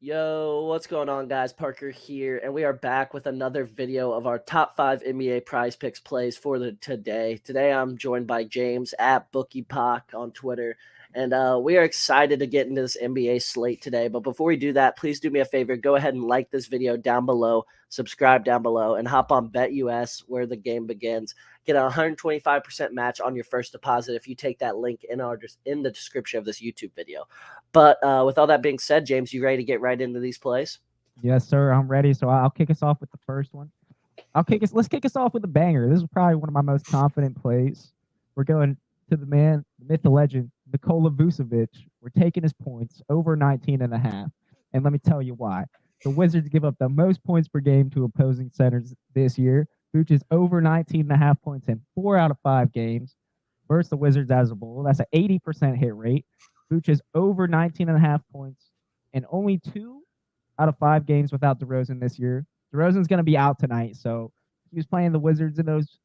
Yo, what's going on, guys? Parker here, and we are back with another video of our top 5 NBA prize picks plays for the today. Today, I'm joined by James at BookiePock on Twitter, and we are excited to get into this NBA slate today. But before we do that, please do me a favor: go ahead and like this video down below, subscribe down below, and hop on BetUS where the game begins. Get a 125% match on your first deposit if you take that link in the description of this YouTube video. But with all that being said, James, you ready to get right into these plays? Yes, sir. I'm ready. So I'll kick us off with the first one. Let's kick us off with a banger. This is probably one of my most confident plays. We're going to the man, the myth, the legend, Nikola Vucevic. We're taking his points over 19.5. And let me tell you why. The Wizards give up the most points per game to opposing centers this year. Vooch is over 19.5 points in 4 out of 5 games versus the Wizards as a whole. That's an 80% hit rate. Vooch is over 19.5 points in only 2 out of 5 games without DeRozan this year. DeRozan's going to be out tonight, so he was playing the Wizards in those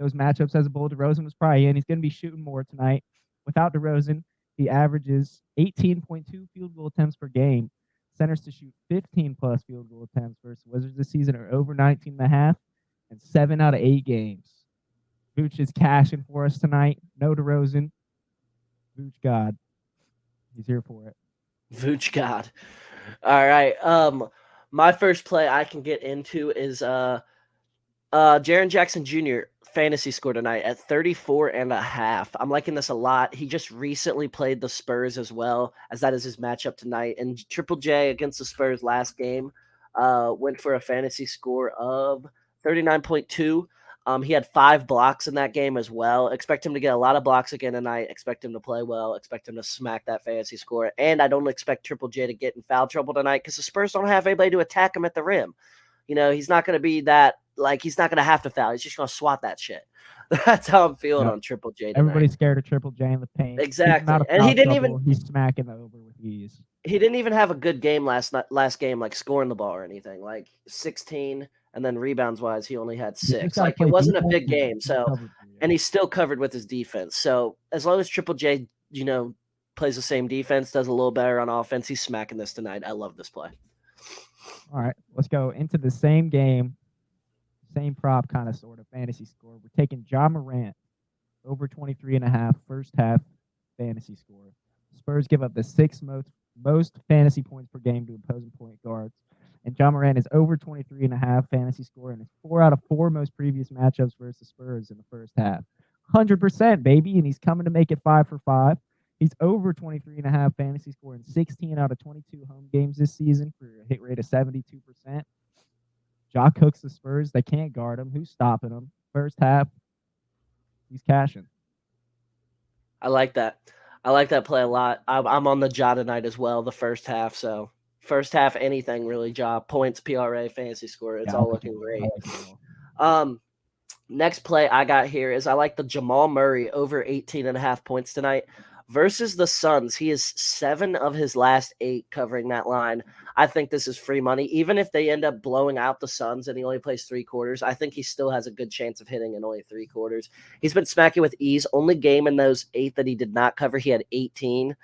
matchups as a bull. DeRozan was probably in. He's going to be shooting more tonight. Without DeRozan, he averages 18.2 field goal attempts per game. Centers to shoot 15 plus field goal attempts versus Wizards this season are over 19.5 and 7 out of 8 games. Vooch is cashing for us tonight. No DeRozan. Vooch God. He's here for it. Vooch God. All right. My first play I can get into is Jaren Jackson Jr. fantasy score tonight at 34.5. I'm liking this a lot. He just recently played the Spurs as well, as that is his matchup tonight. And Triple J against the Spurs last game went for a fantasy score of 39.2. He had 5 blocks in that game as well. Expect him to get a lot of blocks again tonight. Expect him to play well. Expect him to smack that fantasy score. And I don't expect Triple J to get in foul trouble tonight because the Spurs don't have anybody to attack him at the rim. You know, he's not going to be that, he's not going to have to foul. He's just going to swat that shit. That's how I'm feeling on Triple J tonight. Everybody's scared of Triple J in the paint. Exactly. And he didn't even. He's smacking the over with ease. He didn't even have a good game last game, like scoring the ball or anything. Like 16, and then rebounds wise, he only had 6. Like it wasn't a big game. So, and he's still covered with his defense. So as long as Triple J, plays the same defense, does a little better on offense, he's smacking this tonight. I love this play. All right, let's go into the same game, same prop kind of sort of fantasy score. We're taking Ja Morant over 23.5 first half fantasy score. Spurs give up the 6th most fantasy points per game to opposing point guards. And Ja Morant is over 23.5 fantasy score in his 4 out of 4 most previous matchups versus the Spurs in the first half. 100%, baby, and he's coming to make it 5 for 5. He's over 23.5 fantasy score in 16 out of 22 home games this season for a hit rate of 72%. Ja cooks the Spurs. They can't guard him. Who's stopping him? First half, he's cashing. I like that. I like that play a lot. I'm on the Ja tonight as well, the first half. So first half, anything really, Ja. Points, PRA, fantasy score. It's all looking great. Next play I got here is I like the Jamal Murray over 18.5 points tonight versus the Suns. He is 7 of his last 8 covering that line. I think this is free money. Even if they end up blowing out the Suns and he only plays 3 quarters, I think he still has a good chance of hitting in only 3 quarters. He's been smacking with ease. Only game in those 8 that he did not cover, he had 18.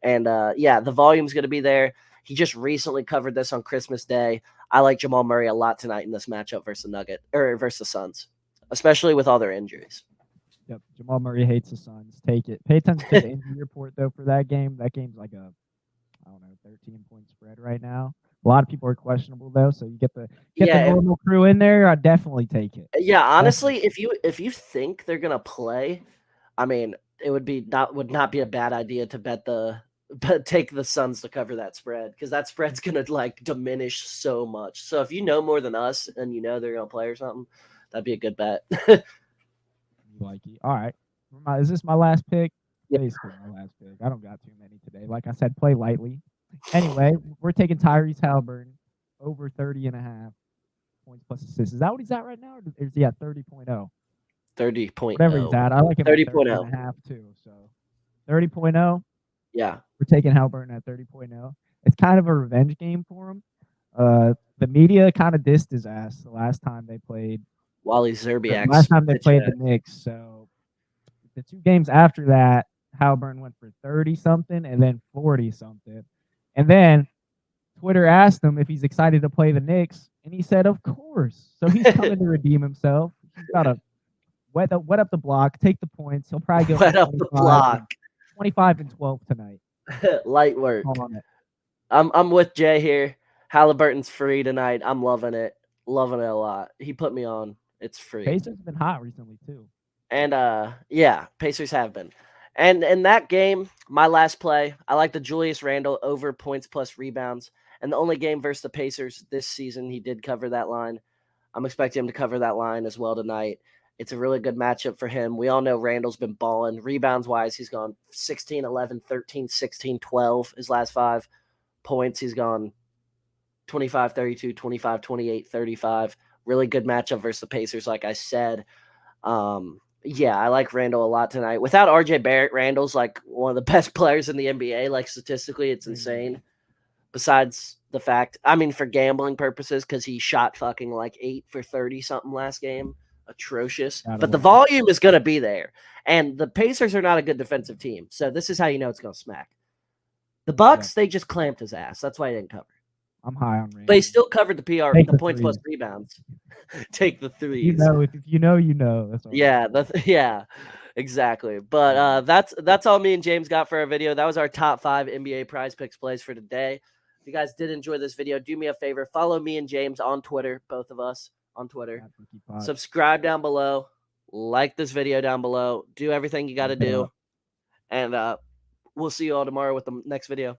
And the volume's going to be there. He just recently covered this on Christmas Day. I like Jamal Murray a lot tonight in this matchup versus versus the Suns, especially with all their injuries. Yep, Jamal Murray hates the Suns. Take it. Pay attention to the injury report, though, for that game. That game's like a, 13-point spread right now. A lot of people are questionable, though, so you get the normal crew in there, I'd definitely take it. Yeah, honestly, if you think they're going to play, I mean, it would not be a bad idea to take the Suns to cover that spread, because that spread's going to, diminish so much. So if you know more than us and you know they're going to play or something, that'd be a good bet. Like it. All right. Is this my last pick? Yep. Basically my last pick. I don't got too many today. Like I said, play lightly. Anyway, we're taking Tyrese Halliburton over 30.5 points plus assists. Is that what he's at right now? Or is he at 30.0? 30.0. Whatever he's at. I like him 30.0 too. So 30.0. Yeah. We're taking Halliburton at 30.0. It's kind of a revenge game for him. The media kind of dissed his ass the last time they played. Wally Zerbiak. Last time they played the Knicks. So the 2 games after that, Halliburton went for 30-something and then 40-something. And then Twitter asked him if he's excited to play the Knicks, and he said, "Of course." So he's coming to redeem himself. He's got to wet up the block, take the points. He'll probably go for Wet up the block. 25 and 12 tonight. Light work. On it. I'm with Jay here. Halliburton's free tonight. I'm loving it. Loving it a lot. He put me on. It's free. Pacers have been hot recently too. And yeah, Pacers have been. And in that game, my last play, I like the Julius Randle over points plus rebounds. And the only game versus the Pacers this season, he did cover that line. I'm expecting him to cover that line as well tonight. It's a really good matchup for him. We all know Randall's been balling. Rebounds-wise, he's gone 16, 11, 13, 16, 12 his last 5. Points, he's gone 25, 32, 25, 28, 35. Really good matchup versus the Pacers, like I said. Yeah, I like Randall a lot tonight. Without RJ Barrett, Randall's like one of the best players in the NBA. Like statistically, it's insane. Besides the fact, I mean, for gambling purposes, because he shot fucking like 8 for 30 something last game. Atrocious. But the volume is going to be there. And the Pacers are not a good defensive team. So this is how you know it's going to smack. The Bucks, they just clamped his ass. That's why he didn't cover. I'm high on Randall. But he still covered the the points plus rebounds. Take the threes. You know, if you know, you know. That's all. Yeah, yeah, exactly. But that's all me and James got for our video. That was our top 5 NBA prize picks plays for today. If you guys did enjoy this video, do me a favor. Follow me and James on Twitter, both of us on Twitter. Subscribe down below. Like this video down below. Do everything you got to do. And we'll see you all tomorrow with the next video.